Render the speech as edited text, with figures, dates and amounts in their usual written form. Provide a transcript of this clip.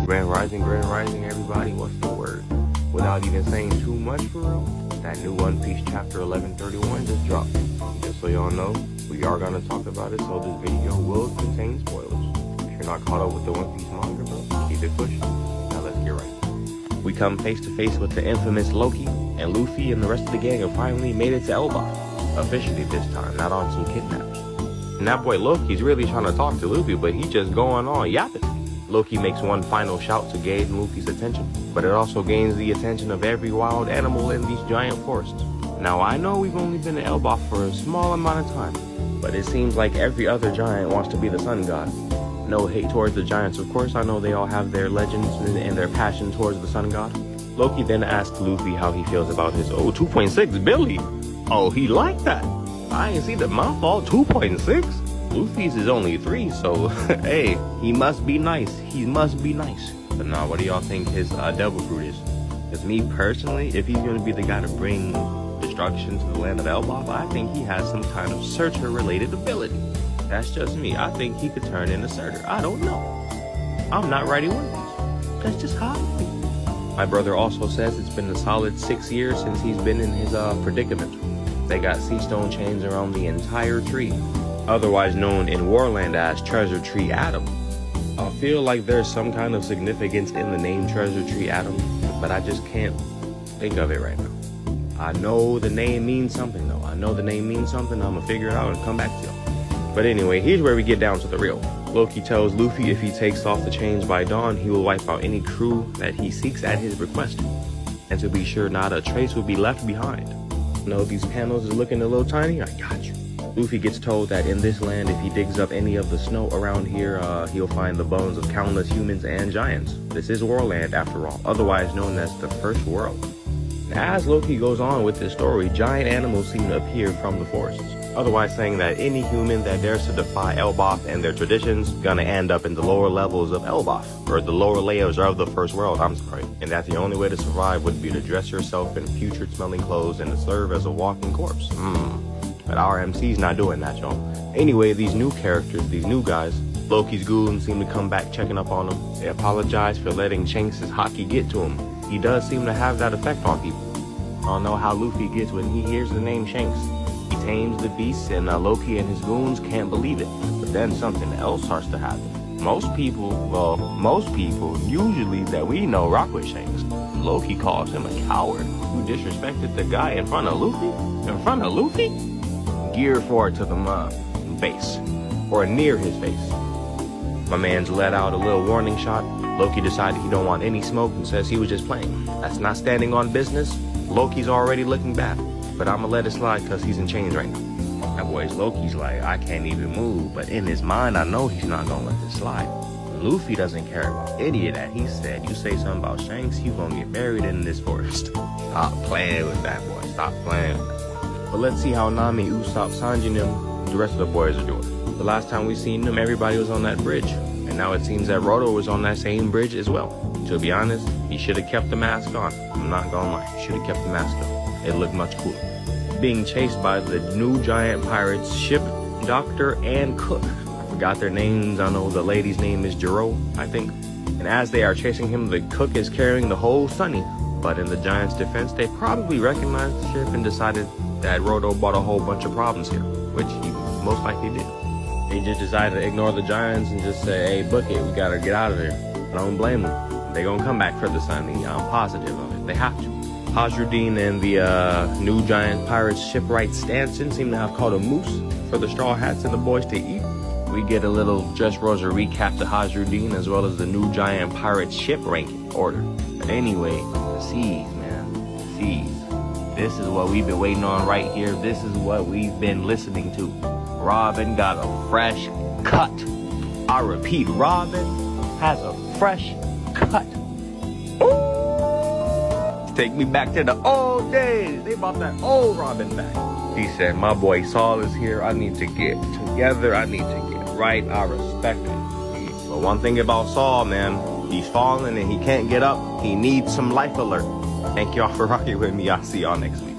Grand Rising, everybody. What's the word? Without even saying too much for real, that new One Piece chapter 1131 just dropped. Just so y'all know, we are gonna talk about it, so this video will contain spoilers. If you're not caught up with the One Piece manga, bro, keep it pushing. Now let's get right. We come face to face with the infamous Loki, and Luffy and the rest of the gang have finally made it to Elbaf. Officially this time, not on some kidnaps. And that boy Loki's really trying to talk to Luffy, but he's just going on yapping. Loki makes one final shout to gain Luffy's attention, but it also gains the attention of every wild animal in these giant forests. Now I know we've only been to Elbaf for a small amount of time, but it seems like every other giant wants to be the sun god. No hate towards the giants, of course. I know they all have their legends and their passion towards the sun god. Loki then asks Luffy how he feels about his 2.6 Billy. Oh, he liked that. I ain't see the my fault. 2.6. Luffy's is only 3, so hey, he must be nice. He must be nice. But now, what do y'all think his devil fruit is? Because me personally, if he's gonna be the guy to bring destruction to the land of Elbaf, I think he has some kind of searcher-related ability. That's just me. I think he could turn into Surtur. I don't know. I'm not writing one piece. That's just how I feel. My brother also says it's been a solid 6 years since he's been in his predicament. They got sea stone chains around the entire tree, otherwise known in Warland as Treasure Tree Adam. I feel like there's some kind of significance in the name Treasure Tree Adam, but I just can't think of it right now. I know the name means something though. I know the name means something. I'm gonna figure it out and come back to y'all. But anyway, here's where we get down to the real. Loki tells Luffy if he takes off the chains by dawn, he will wipe out any crew that he seeks at his request. And to be sure, not a trace will be left behind. No, these panels is looking a little tiny. I got you. Luffy gets told that in this land, if he digs up any of the snow around here, he'll find the bones of countless humans and giants. This is Warland after all, otherwise known as the First World. As Loki goes on with his story, giant animals seem to appear from the forests, otherwise saying that any human that dares to defy Elbaf and their traditions gonna end up in the lower levels of Elbaf, or the lower layers of the First World, I'm sorry. And that the only way to survive would be to dress yourself in putrid smelling clothes and to serve as a walking corpse. But our MC's not doing that, y'all. Anyway, these new characters, these new guys, Loki's goons seem to come back checking up on him. They apologize for letting Shanks' hockey get to him. He does seem to have that effect on people. I don't know how Luffy gets when he hears the name Shanks. He tames the beast and Loki and his goons can't believe it. But then something else starts to happen. Most people, usually that we know rock with Shanks. Loki calls him a coward who disrespected the guy in front of Luffy. In front of Luffy? Gear forward to the base, or near his face. My man's let out a little warning shot. Loki decided he don't want any smoke and says he was just playing. That's not standing on business. Loki's already looking bad, but I'ma let it slide because he's in chains right now. That boy's Loki's like, I can't even move, but in his mind, I know he's not gonna let this slide. Luffy doesn't care about any of that. He said, you say something about Shanks, you gonna get buried in this forest. Stop playing with that boy. Stop playing with that boy. But let's see how Nami, Usopp, Sanji, and the rest of the boys are doing. The last time we seen them, everybody was on that bridge. And now it seems that Roto was on that same bridge as well. To be honest, he should have kept the mask on. I'm not gonna lie, he should have kept the mask on. It looked much cooler. Being chased by the new giant pirates, Ship, Doctor, and Cook. I forgot their names. I know the lady's name is Jiro, I think. And as they are chasing him, the Cook is carrying the whole Sunny. But in the giant's defense, they probably recognized the ship and decided that Roto brought a whole bunch of problems here, which he most likely did. They just decided to ignore the giants and just say, hey, book it, we gotta get out of here. I don't blame them. They gonna come back for the Sunny. I'm positive of it. They have to. Hazardine and the new giant pirates shipwright Stanson seem to have caught a moose for the Straw Hats and the boys to eat. We get a little Dressrosa recap to Hazardine as well as the new giant pirate ship ranking order. But anyway, the seas, man. The seas. This is what we've been waiting on right here. This is what we've been listening to. Robin got a fresh cut. I repeat, Robin has a fresh cut. Take me back to the old days. They brought that old Robin back. He said, my boy Saul is here. I need to get together. I need to get right. I respect it. But one thing about Saul, man, he's falling and he can't get up. He needs some life alert. Thank y'all for rocking with me. I'll see y'all next week.